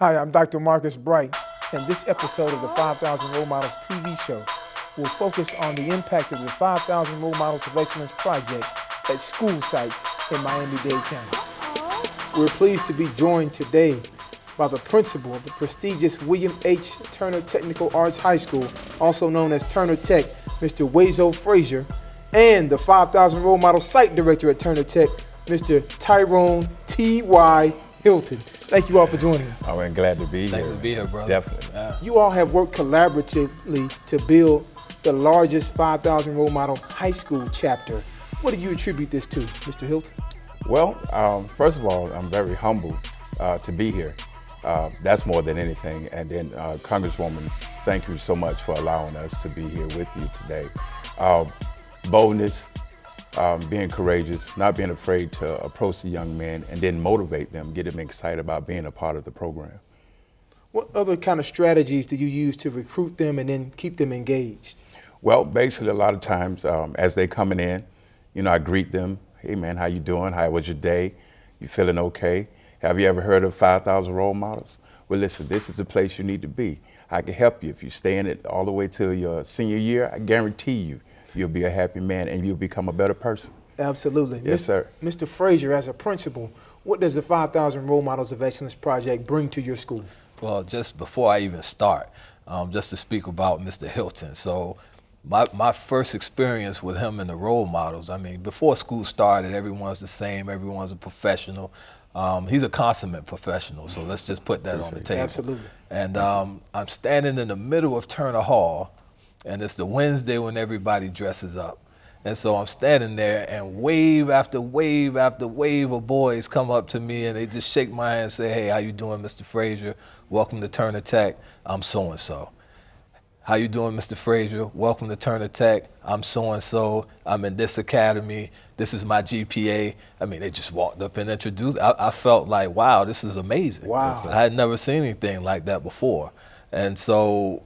Hi, I'm Dr. Marcus Bright, and this episode of the 5,000 Role Models TV show will focus on the impact of the 5,000 Role Models of Excellence project at school sites in Miami-Dade County. We're pleased to be joined today by the principal of the prestigious William H. Turner Technical Arts High School, also known as Turner Tech, Mr. Uwezo Frazier, and the 5,000 Role Model Site Director at Turner Tech, Mr. Tyrone T.Y. Hilton. Thank you all for joining me. Oh, and glad to be here. Thanks to be here, brother. Definitely. You all have worked collaboratively to build the largest 5,000 Role Model high school chapter. What do you attribute this to, Mr. Hilton? Well, first of all, I'm very humbled to be here. That's more than anything. And then, Congresswoman, thank you so much for allowing us to be here with you today. Boldness, being courageous, not being afraid to approach the young men and then motivate them, get them excited about being a part of the program. What other kind of strategies do you use to recruit them and then keep them engaged? Well, basically a lot of times as they coming in, you know, I greet them. Hey man, how you doing? How was your day? You feeling okay? Have you ever heard of 5,000 Role Models? Well, listen, this is the place you need to be. I can help you if you stay in it all the way till your senior year. I guarantee you, you'll be a happy man and you'll become a better person. Absolutely. Yes, sir. Mr. Frazier, as a principal, what does the 5,000 Role Models of Excellence project bring to your school? Well, just before I even start, just to speak about Mr. Hilton. So my first experience with him and the role models, I mean, before school started, everyone's the same, everyone's a professional. He's a consummate professional, so let's just put that on the table. Absolutely. And I'm standing in the middle of Turner Hall, and it's the Wednesday when everybody dresses up. And so I'm standing there, and wave after wave after wave of boys come up to me, and they just shake my hand and say, hey, how you doing, Mr. Frazier? Welcome to Turner Tech. I'm so-and-so. How you doing, Mr. Frazier? Welcome to Turner Tech. I'm so-and-so. I'm in this academy. This is my GPA. I mean, they just walked up and introduced. I felt like, wow, this is amazing. Wow. I had never seen anything like that before. And so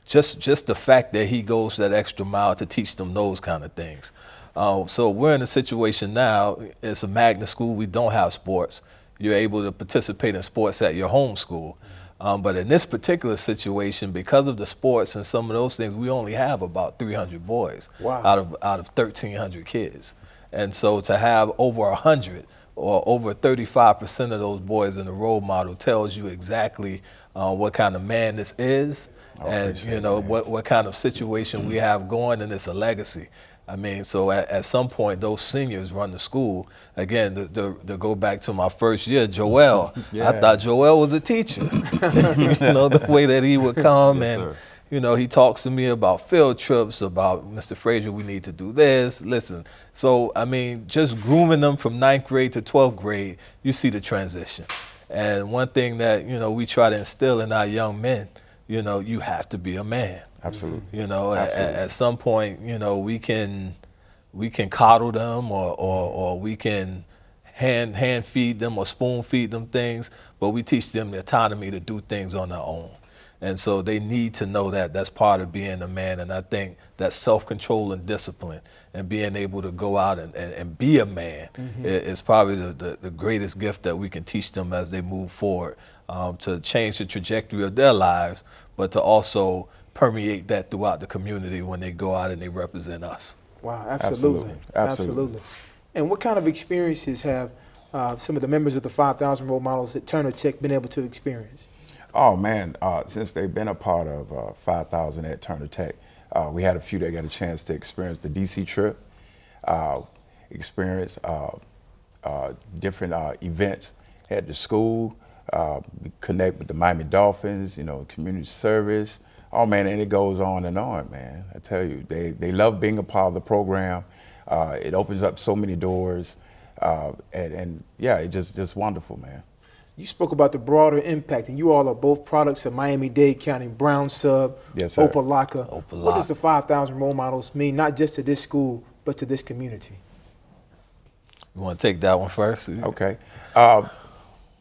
just the fact that he goes that extra mile to teach them those kind of things. So we're in a situation now, it's a magnet school, we don't have sports. You're able to participate in sports at your home school. But in this particular situation, because of the sports and some of those things, we only have about 300 boys. Wow. out of 1,300 kids. And so to have over 100 or over 35% of those boys in the role model tells you exactly what kind of man this is. And you know what kind of situation we have going, and it's a legacy. I mean, so at some point, those seniors run the school. Again, to go back to my first year, Joel, Yeah. I thought Joel was a teacher. You know, the way that he would come Yes, and, sir. you know, he talks to me about field trips, about Mr. Frazier, we need to do this. Listen, so, I mean, just grooming them from 9th grade to 12th grade, you see the transition. And one thing that, you know, we try to instill in our young men, you know, you have to be a man. Absolutely. You know, Absolutely. at some point, you know, we can coddle them or we can hand feed them or spoon feed them things, but we teach them the autonomy to do things on their own. And so they need to know that that's part of being a man. And I think that self-control and discipline and being able to go out and be a man is probably the greatest gift that we can teach them as they move forward, to change the trajectory of their lives, but to also permeate that throughout the community when they go out and they represent us. Wow, absolutely. Absolutely. And what kind of experiences have some of the members of the 5,000 Role Models at Turner Tech been able to experience? Oh man, since they've been a part of 5,000 at Turner Tech, we had a few that got a chance to experience the DC trip, experience different events at the school, connect with the Miami Dolphins, you know, community service. Oh man, and it goes on and on, man. I tell you, they love being a part of the program. It opens up so many doors, and yeah, it's just wonderful, man. You spoke about the broader impact, and you all are both products of Miami-Dade County, Brown Sub, Yes, sir. Opelika. What does the 5,000 Role Models mean, not just to this school, but to this community? You want to take that one first? Okay.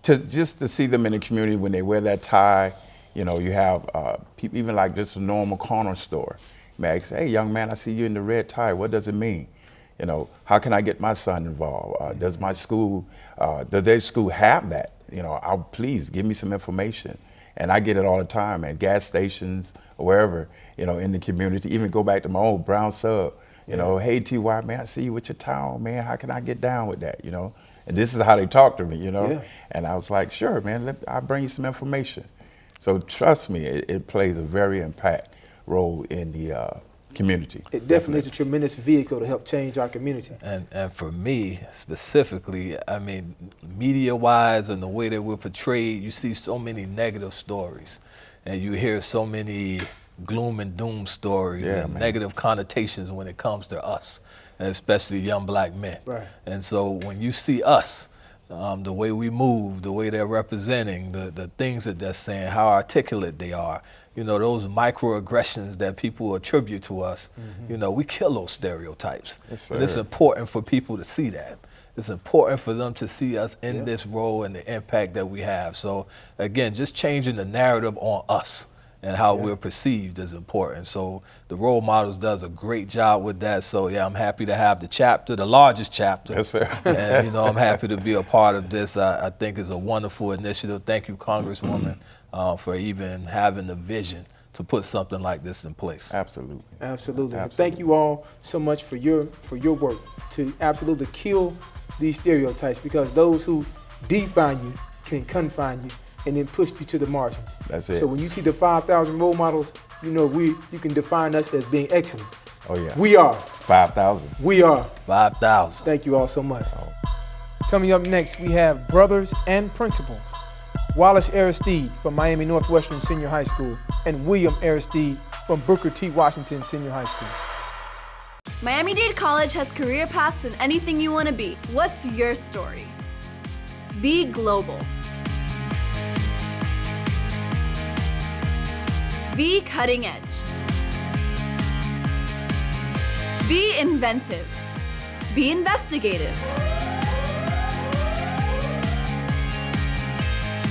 Just to see them in the community when they wear that tie, you know, you have people, even like just a normal corner store. You may ask, hey, young man, I see you in the red tie. What does it mean? You know, how can I get my son involved? Does my school, does their school have that? please give me some information. And I get it all the time at gas stations or wherever, in the community. Even go back to my old brown sub, hey, T.Y., man, I see you with your towel, man. How can I get down with that, And this is how they talk to me, Yeah. And I was like, sure, man, I'll bring you some information. So trust me, it plays a very impact role in the community. It definitely is a tremendous vehicle to help change our community. And for me specifically, I mean, media-wise and the way that we're portrayed, you see so many negative stories, and you hear so many gloom and doom stories and negative connotations when it comes to us, and especially young black men. Right. And so when you see us, the way we move, the way they're representing, the things that they're saying, how articulate they are, those microaggressions that people attribute to us, we kill those stereotypes. Yes, and it's important for people to see that. It's important for them to see us in this role and the impact that we have. So again, just changing the narrative on us and how we're perceived is important. So the Role Models does a great job with that. So yeah, I'm happy to have the chapter, the largest chapter. Yes, sir. And I'm happy to be a part of this. I think it's a wonderful initiative. Thank you, Congresswoman, for even having the vision to put something like this in place. Absolutely. Absolutely. And thank you all so much for your work to absolutely kill these stereotypes, because those who define you can confine you and then push you to the margins. That's it. So when you see the 5,000 role models, you can define us as being excellent. Oh, yeah. We are. 5,000. We are. 5,000. Thank you all so much. Coming up next, we have brothers and principals. Wallace Aristide from Miami Northwestern Senior High School and William Aristide from Booker T. Washington Senior High School. Miami-Dade College has career paths in anything you want to be. What's your story? Be global. Be cutting edge. Be inventive. Be investigative.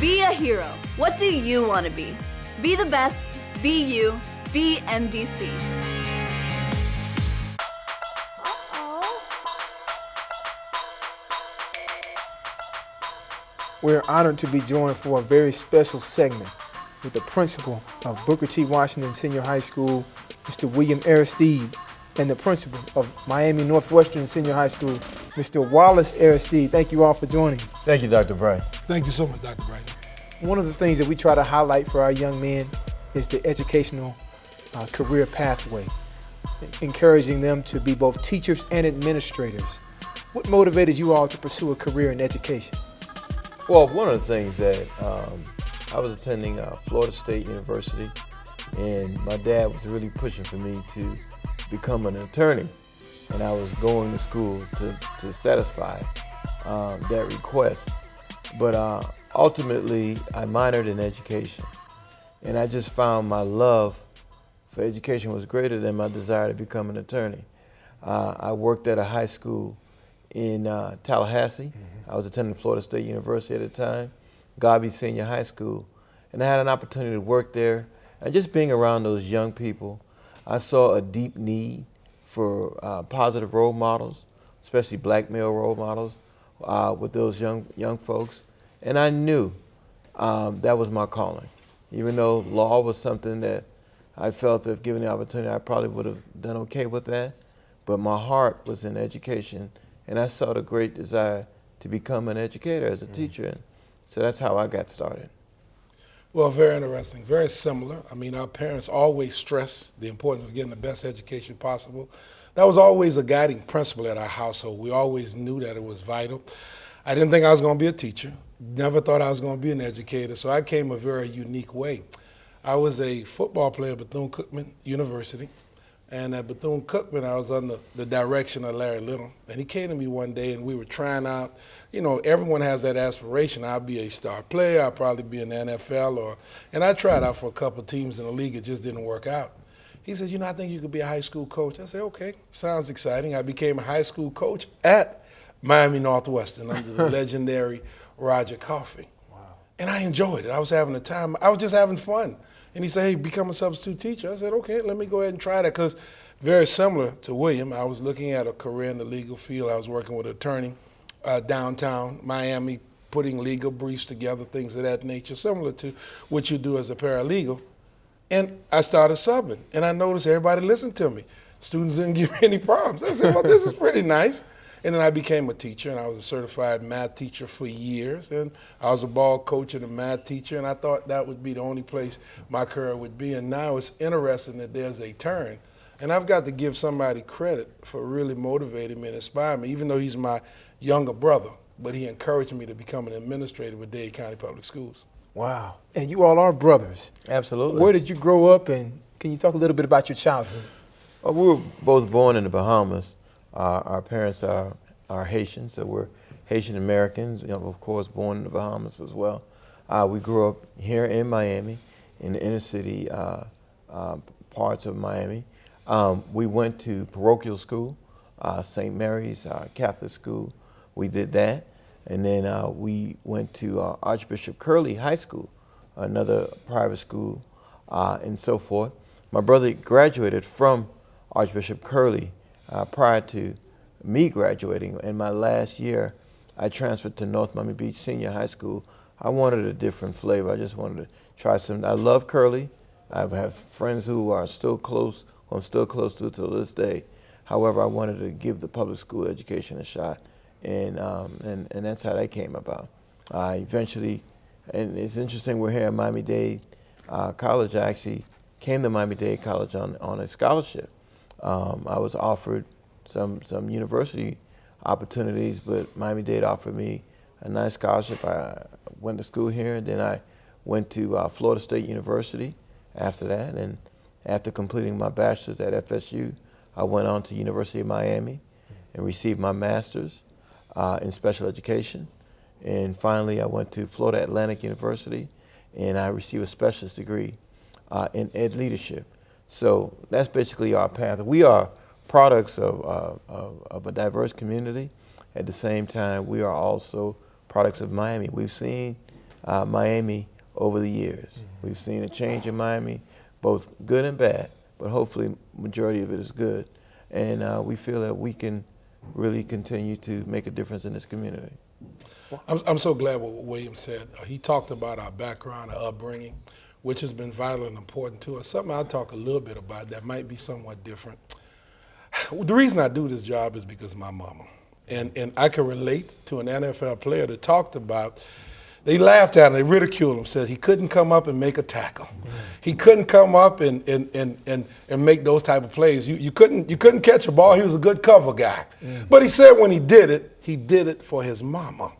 Be a hero. What do you want to be? Be the best. Be you. Be MDC. We're honored to be joined for a very special segment with the principal of Booker T. Washington Senior High School, Mr. William Aristide, and the principal of Miami Northwestern Senior High School, Mr. Wallace Aristide. Thank you all for joining. Thank you, Dr. Bright. Thank you so much, Dr. Bright. One of the things that we try to highlight for our young men is the educational career pathway, encouraging them to be both teachers and administrators. What motivated you all to pursue a career in education? Well, one of the things that I was attending Florida State University, and my dad was really pushing for me to become an attorney, and I was going to school to satisfy that request. But ultimately, I minored in education, and I just found my love for education was greater than my desire to become an attorney. I worked at a high school in Tallahassee. I was attending Florida State University at the time, Garvey Senior High School, and I had an opportunity to work there. And just being around those young people, I saw a deep need for positive role models, especially black male role models, with those young folks. And I knew that was my calling. Even though law was something that I felt if given the opportunity, I probably would have done okay with that. But my heart was in education, and I saw the great desire to become an educator as a teacher. And so that's how I got started. Well, very interesting, very similar. I mean, our parents always stressed the importance of getting the best education possible. That was always a guiding principle at our household. We always knew that it was vital. I didn't think I was going to be a teacher. Never thought I was going to be an educator, so I came a very unique way. I was a football player at Bethune-Cookman University, and at Bethune-Cookman, I was under the direction of Larry Little, and he came to me one day, and we were trying out. Everyone has that aspiration. I'll be a star player. I'll probably be in the NFL, and I tried out for a couple of teams in the league. It just didn't work out. He says, I think you could be a high school coach. I said, okay, sounds exciting. I became a high school coach at Miami Northwestern under the legendary Roger Coffey. Wow. And I enjoyed it. I was having a time. I was just having fun. And he said, hey, become a substitute teacher. I said, okay, let me go ahead and try that, because very similar to William, I was looking at a career in the legal field. I was working with an attorney downtown Miami, putting legal briefs together, things of that nature, similar to what you do as a paralegal. And I started subbing, and I noticed everybody listened to me. Students didn't give me any problems. I said, well, this is pretty nice. And then I became a teacher, and I was a certified math teacher for years. And I was a ball coach and a math teacher, and I thought that would be the only place my career would be. And now it's interesting that there's a turn. And I've got to give somebody credit for really motivating me and inspiring me, even though he's my younger brother. But he encouraged me to become an administrator with Dade County Public Schools. Wow. And you all are brothers. Absolutely. Where did you grow up, and can you talk a little bit about your childhood? Well, we were both born in the Bahamas. Our parents are Haitian, so we're Haitian Americans, of course, born in the Bahamas as well. We grew up here in Miami, in the inner city parts of Miami. We went to parochial school, St. Mary's Catholic school. We did that. And then we went to Archbishop Curley High School, another private school, and so forth. My brother graduated from Archbishop Curley prior to me graduating. In my last year, I transferred to North Miami Beach Senior High School. I wanted a different flavor. I just wanted to try something. I love Curley. I have friends who are still close, who I'm still close to this day. However, I wanted to give the public school education a shot, and that's how that came about. Eventually, and it's interesting, we're here at Miami-Dade College. I actually came to Miami-Dade College on a scholarship. I was offered some university opportunities, but Miami-Dade offered me a nice scholarship. I went to school here, and then I went to Florida State University after that. And after completing my bachelor's at FSU, I went on to University of Miami and received my master's in special education. And finally, I went to Florida Atlantic University, and I received a specialist degree in ed leadership. So that's basically our path. We are products of a diverse community. At the same time, we are also products of Miami. We've seen Miami over the years. We've seen a change in Miami, both good and bad, but hopefully majority of it is good. And we feel that we can really continue to make a difference in this community. I'm so glad what William said. He talked about our background, our upbringing, which has been vital and important to us. Something I'll talk a little bit about that might be somewhat different. The reason I do this job is because of my mama. And I can relate to an NFL player that talked about, they laughed at him, they ridiculed him, said he couldn't come up and make a tackle. He couldn't come up and make those type of plays. You couldn't catch a ball, he was a good cover guy. But he said when he did it for his mama.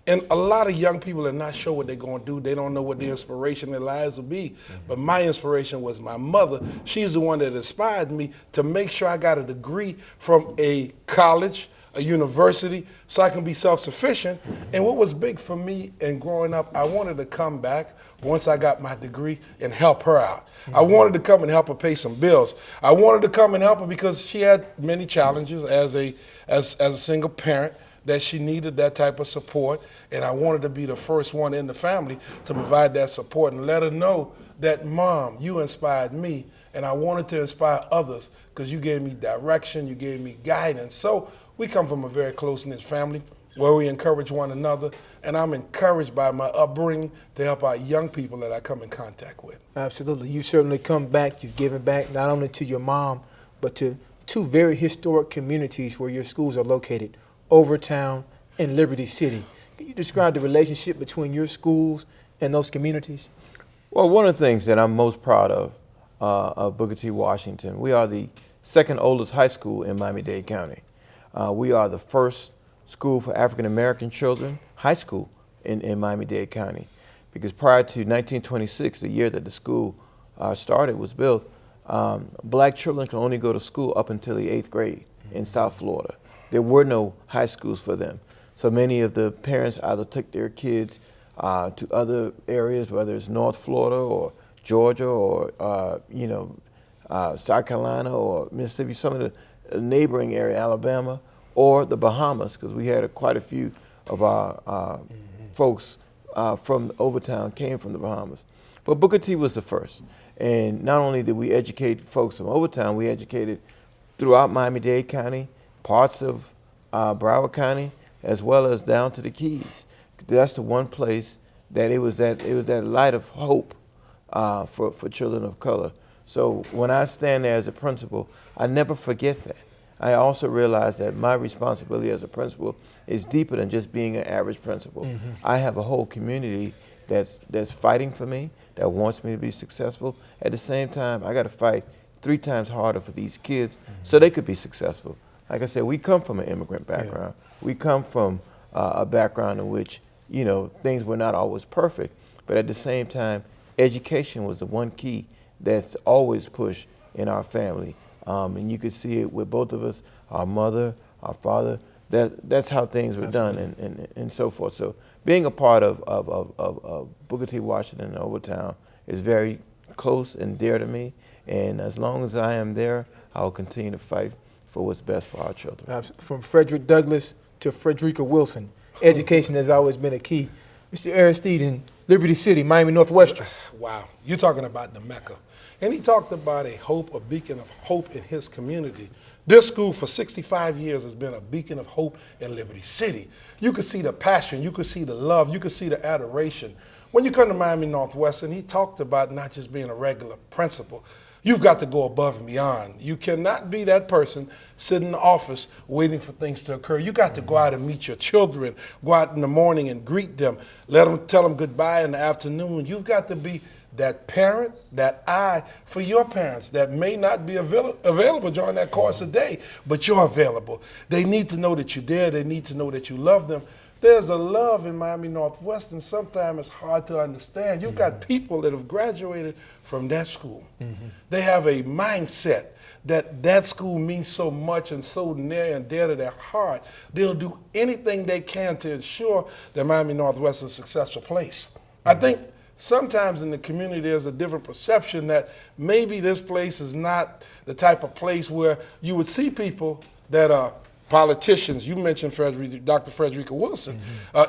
And a lot of young people are not sure what they're going to do. They don't know what the inspiration in their lives will be. But my inspiration was my mother. She's the one that inspired me to make sure I got a degree from a college, a university, so I can be self-sufficient. And what was big for me in growing up, I wanted to come back once I got my degree and help her out. I wanted to come and help her pay some bills. I wanted to come and help her because she had many challenges as a single parent, that she needed that type of support, and I wanted to be the first one in the family to provide that support and let her know that, Mom, you inspired me, and I wanted to inspire others because you gave me direction, you gave me guidance. So we come from a very close-knit family where we encourage one another, and I'm encouraged by my upbringing to help out young people that I come in contact with. Absolutely. You've certainly come back, you've given back not only to your mom, but to two very historic communities where your schools are located, Overtown and Liberty City. Can you describe the relationship between your schools and those communities? Well, one of the things that I'm most proud of Booker T. Washington, we are the second oldest high school in Miami-Dade County. We are the first school for African-American children, high school in Miami-Dade County. Because prior to 1926, the year that the school started, was built, black children could only go to school up until the 8th grade in South Florida. There were no high schools for them. So many of the parents either took their kids to other areas, whether it's North Florida or Georgia or South Carolina or Mississippi, some of the neighboring area, Alabama, or the Bahamas, because we had quite a few of our folks from Overtown came from the Bahamas. But Booker T was the first. And not only did we educate folks from Overtown, we educated throughout Miami-Dade County, parts of Broward County, as well as down to the Keys. that's the one place that it was that light of hope for children of color. So when I stand there as a principal, I never forget that. I also realize that my responsibility as a principal is deeper than just being an average principal. I have a whole community that's fighting for me, that wants me to be successful. At the same time, I got to fight 3 times harder for these kids so they could be successful. Like I said, we come from an immigrant background. We come from a background in which, you know, things were not always perfect, but at the same time, education was the one key that's always pushed in our family. And you could see it with both of us, our mother, our father. That's how things were done, and so forth. So being a part of Booker T. Washington and Overtown is very close and dear to me. And as long as I am there, I will continue to fight for what's best for our children. From Frederick Douglass to Frederica Wilson, education has always been a key. Mr. Aristide in Liberty City, Miami Northwestern. Wow, you're talking about the Mecca. And he talked about a beacon of hope in his community. This school for 65 years has been a beacon of hope in Liberty City. You could see the passion, you could see the love, you could see the adoration. When you come to Miami Northwestern, he talked about not just being a regular principal. You've got to go above and beyond. You cannot be that person sitting in the office waiting for things to occur. You got to go out and meet your children, go out in the morning and greet them, tell them goodbye in the afternoon. You've got to be that parent, that eye for your parents that may not be available during that course of day, but you're available. They need to know that you're there. They need to know that you love them. There's a love in Miami Northwestern. Sometimes it's hard to understand. You've got people that have graduated from that school. They have a mindset that school means so much and so near and dear to their heart. They'll do anything they can to ensure that Miami Northwestern is a successful place. I think sometimes in the community there's a different perception that maybe this place is not the type of place where you would see people that are politicians. You mentioned Dr. Frederica Wilson.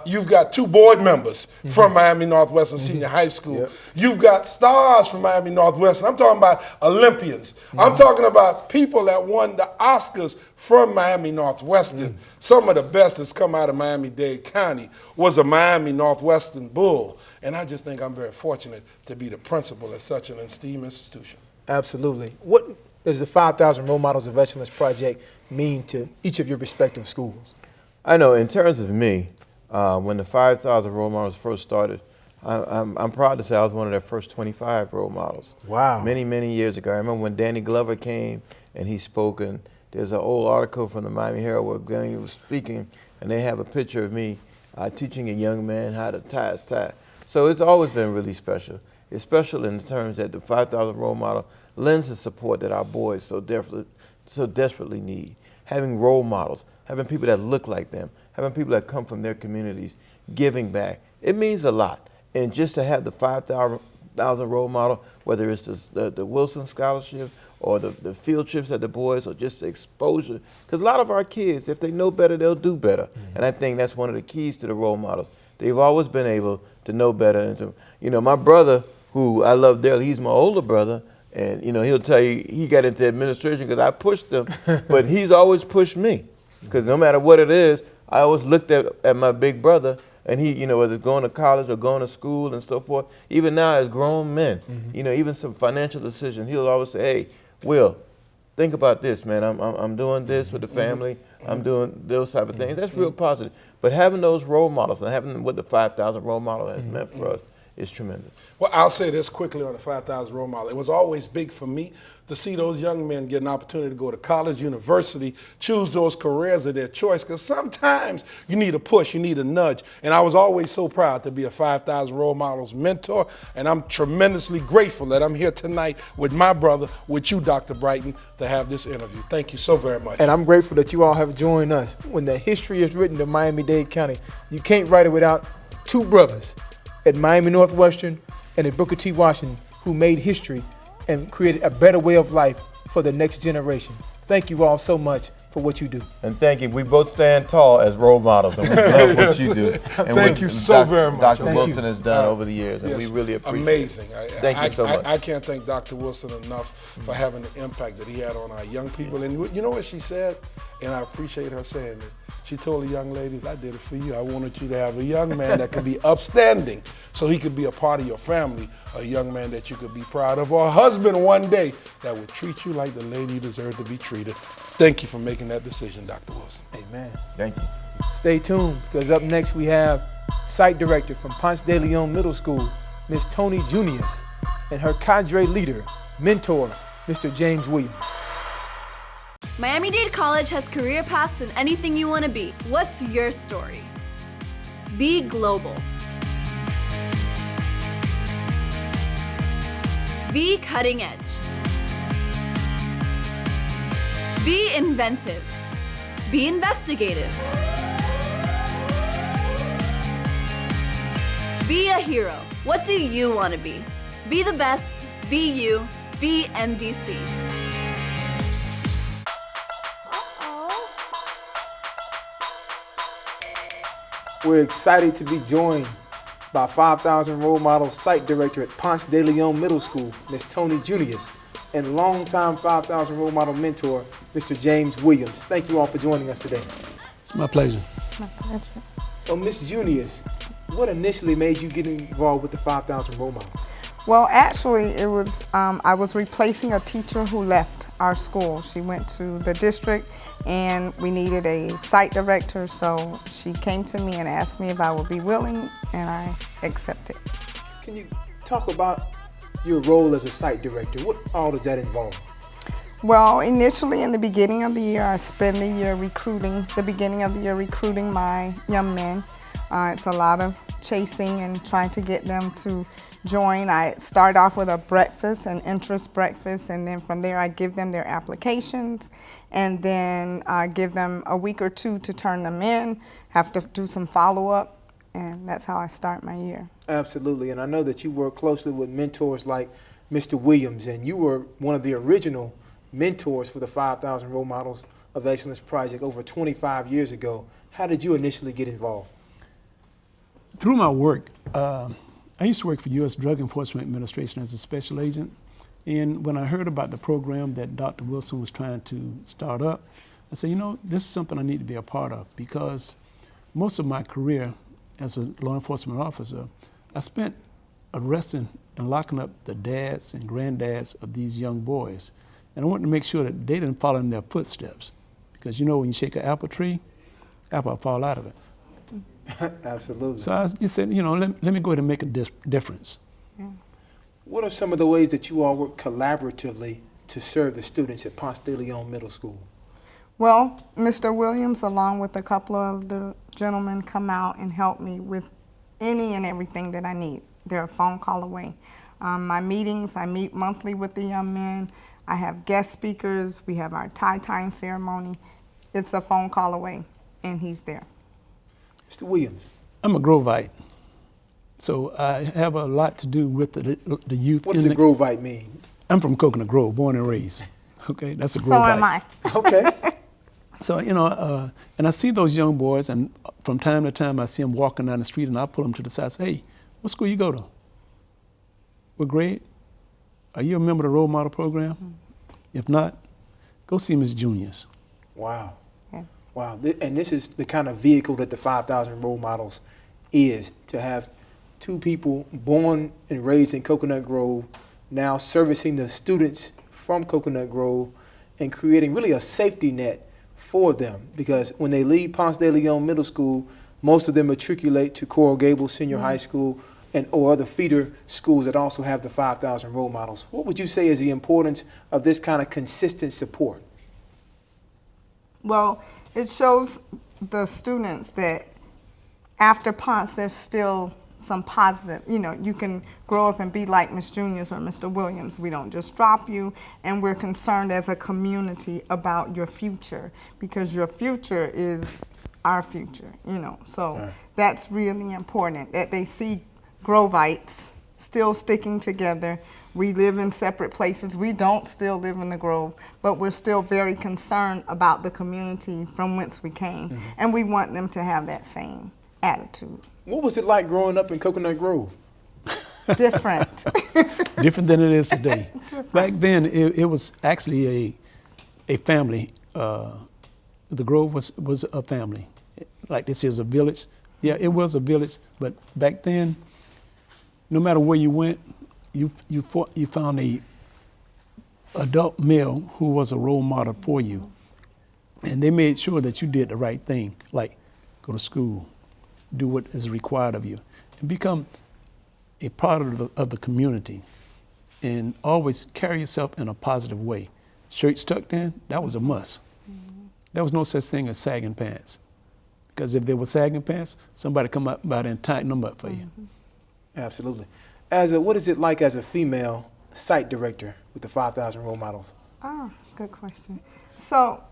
You've got 2 board members from Miami Northwestern Senior High School. You've got stars from Miami Northwestern. I'm talking about Olympians. I'm talking about people that won the Oscars from Miami Northwestern. Some of the best that's come out of Miami-Dade County was a Miami Northwestern Bull. And I just think I'm very fortunate to be the principal at such an esteemed institution. Absolutely. What does the 5,000 Role Models of Excellence Project mean to each of your respective schools? I know in terms of me, when the 5,000 Role Models first started, I'm proud to say I was one of their first 25 role models. Wow. Many, many years ago. I remember when Danny Glover came and he spoke, and there's an old article from the Miami Herald where Danny was speaking, and they have a picture of me teaching a young man how to tie his tie. So it's always been really special. It's special in the terms that the 5,000 Role Model lends the support that our boys so desperately need. Having role models, having people that look like them, having people that come from their communities, giving back. It means a lot. And just to have the 5,000 Role Model, whether it's the Wilson Scholarship or the field trips at the boys or just the exposure, because a lot of our kids, if they know better, they'll do better. And I think that's one of the keys to the role models. They've always been able to know better. And to, you know, my brother, who I love dearly, he's my older brother, and you know, he'll tell you he got into administration because I pushed him, but he's always pushed me. Because no matter what it is, I always looked at my big brother, and he, you know, whether going to college or going to school and so forth, even now as grown men, you know, even some financial decisions, he'll always say, hey, Will, think about this, man. I'm doing this with the family. I'm doing those type of things. That's real positive. But having those role models and having what the 5,000 Role Model has meant for us is tremendous. Well, I'll say this quickly on the 5,000 Role Model. It was always big for me to see those young men get an opportunity to go to college, university, choose those careers of their choice, because sometimes you need a push, you need a nudge. And I was always so proud to be a 5,000 Role Models mentor, and I'm tremendously grateful that I'm here tonight with my brother, with you, Dr. Brighton, to have this interview. Thank you so very much. And I'm grateful that you all have joined us. When the history is written to Miami-Dade County, you can't write it without 2 brothers at Miami Northwestern and at Booker T. Washington who made history and created a better way of life for the next generation. Thank you all so much for what you do. And thank you. We both stand tall as role models, and we love what you do. And Thank you so very much. Dr. Thank Wilson you. has done over the years, and Yes, we really appreciate amazing. it. Thank you so much. I can't thank Dr. Wilson enough for having the impact that he had on our young people. And you know what she said? And I appreciate her saying it. She told the young ladies, I did it for you. I wanted you to have a young man that could be upstanding so he could be a part of your family, a young man that you could be proud of, or a husband one day that would treat you like the lady you deserve to be treated. Thank you for making that decision, Dr. Wilson. Amen. Thank you. Stay tuned, because up next we have Site Director from Ponce de Leon Middle School, Miss Toni Junious, and her cadre leader, mentor, Mr. James Williams. Miami-Dade College has career paths in anything you want to be. What's your story? Be global. Be cutting edge. Be inventive. Be investigative. Be a hero. What do you want to be? Be the best. Be you. Be MDC. We're excited to be joined by 5,000 Role Model Site Director at Ponce de Leon Middle School, Miss Toni Junious, and longtime 5,000 Role Model mentor, Mr. James Williams. Thank you all for joining us today. It's my pleasure. My pleasure. So, Miss Junious, what initially made you get involved with the 5,000 Role Model? Well, actually, it was I was replacing a teacher who left our school. She went to the district, and we needed a site director, so she came to me and asked me if I would be willing, and I accepted. Can you talk about your role as a site director? What all does that involve? Well, initially in the beginning of the year, I spend the year recruiting my young men. It's a lot of chasing and trying to get them to join. I start off with a breakfast, an interest breakfast, and then from there I give them their applications, and then I give them a week or two to turn them in, have to do some follow-up, and that's how I start my year. Absolutely, and I know that you work closely with mentors like Mr. Williams, and you were one of the original mentors for the 5,000 Role Models of Excellence Project over 25 years ago. How did you initially get involved? Through my work, I used to work for U.S. Drug Enforcement Administration as a special agent, and when I heard about the program that Dr. Wilson was trying to start up, I said, you know, this is something I need to be a part of, because most of my career as a law enforcement officer, I spent arresting and locking up the dads and granddads of these young boys. And I wanted to make sure that they didn't follow in their footsteps, because you know when you shake an apple tree, apple will fall out of it. Absolutely. So I said, you know, let me go ahead and make a difference. Yeah. What are some of the ways that you all work collaboratively to serve the students at Ponce de Leon Middle School? Well, Mr. Williams, along with a couple of the gentlemen, come out and help me with any and everything that I need. They're a phone call away. My meetings, I meet monthly with the young men. I have guest speakers. We have our tie-tying ceremony. It's a phone call away, and he's there. Mr. Williams. I'm a Grovite, so I have a lot to do with the youth. What does a Grovite mean? I'm from Coconut Grove, born and raised. Okay, that's a Grovite. So am I. Okay. So, you know, and I see those young boys, and from time to time I see them walking down the street, and I pull them to the side and say, hey, what school you go to? What grade? Are you a member of the Role Model Program? Mm-hmm. If not, go see Ms. Junious. Wow. Yes. Wow. And this is the kind of vehicle that the 5,000 Role Models is, to have two people born and raised in Coconut Grove, now servicing the students from Coconut Grove and creating really a safety net for them, because when they leave Ponce de Leon Middle School, most of them matriculate to Coral Gables Senior High School and or other feeder schools that also have the 5,000 Role Models. What would you say is the importance of this kind of consistent support? Well, it shows the students that after Ponce, there's still some positive, you know, you can grow up and be like Miss Junious or Mr. Williams. We don't just drop you, and we're concerned as a community about your future, because your future is our future, you know. So that's really important, that they see Grovites still sticking together We live in separate places. We don't still live in the Grove, but we're still very concerned about the community from whence we came. And we want them to have that same attitude. What was it like growing up in Coconut Grove? Different. Different than it is today. Back then, it was actually a family. The Grove was a family. Like this is a village. Yeah, it was a village, but back then, no matter where you went, you found a adult male who was a role model for you. And they made sure that you did the right thing, like go to school, do what is required of you, and become a part of the community, and always carry yourself in a positive way. Shirts tucked in, that was a must. There was no such thing as sagging pants. Because if there were sagging pants, somebody come up by there and tighten them up for you. Absolutely. What is it like as a female site director with the 5,000 Role Models? Ah, good question. So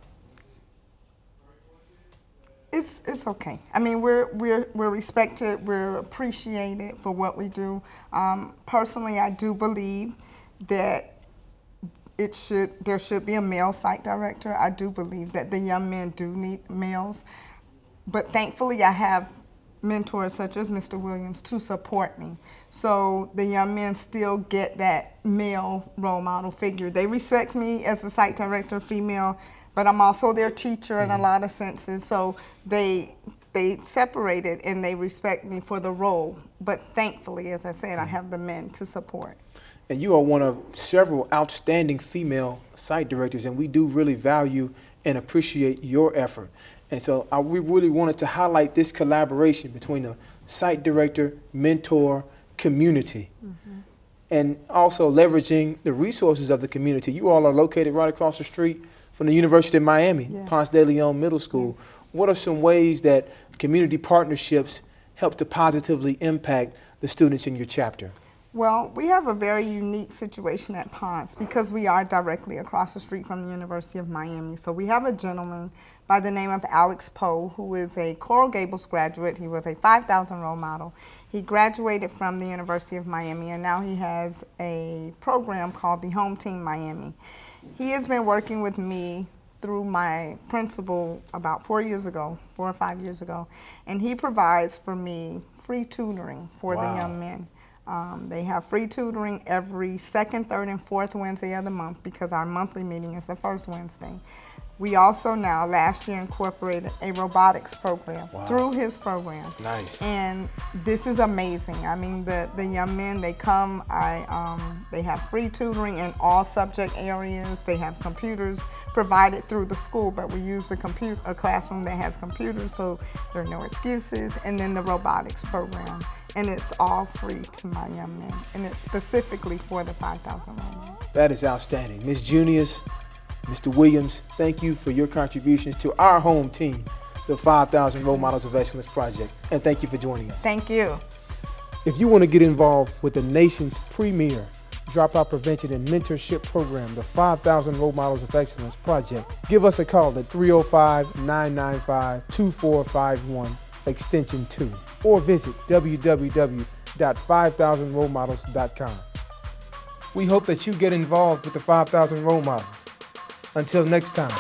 it's okay. I mean, we're respected, we're appreciated for what we do. Personally, I do believe that there should be a male site director. I do believe that the young men do need males. But thankfully, I have mentors such as Mr. Williams to support me. So the young men still get that male role model figure. They respect me as a site director, female, but I'm also their teacher in a lot of senses. So they separated and they respect me for the role. But thankfully, as I said, I have the men to support. And you are one of several outstanding female site directors, and we do really value and appreciate your effort. And so we really wanted to highlight this collaboration between the site director, mentor, community, and also leveraging the resources of the community. You all are located right across the street from the University of Miami, Ponce de Leon Middle School. What are some ways that community partnerships help to positively impact the students in your chapter? Well, we have a very unique situation at Ponce because we are directly across the street from the University of Miami. So we have a gentleman by the name of Alex Poe, who is a Coral Gables graduate. He was a 5,000 role model. He graduated from the University of Miami, and now he has a program called the Home Team Miami. He has been working with me through my principal about 4 or 5 years ago, and he provides for me free tutoring for the young men. They have free tutoring every second, third, and fourth Wednesday of the month because our monthly meeting is the first Wednesday. We also now, last year, incorporated a robotics program through his program. Nice. And this is amazing. I mean, the young men, they come, they have free tutoring in all subject areas. They have computers provided through the school, but we use a classroom that has computers, so there are no excuses. And then the robotics program. And it's all free to my young men. And it's specifically for the 5,000 role models. That is outstanding. Ms. Junious, Mr. Williams, thank you for your contributions to our home team, the 5,000 Role Models of Excellence Project. And thank you for joining us. Thank you. If you want to get involved with the nation's premier dropout prevention and mentorship program, the 5,000 Role Models of Excellence Project, give us a call at 305-995-2451, extension 2, or visit www.5000rolemodels.com. We hope that you get involved with the 5,000 Role Models. Until next time.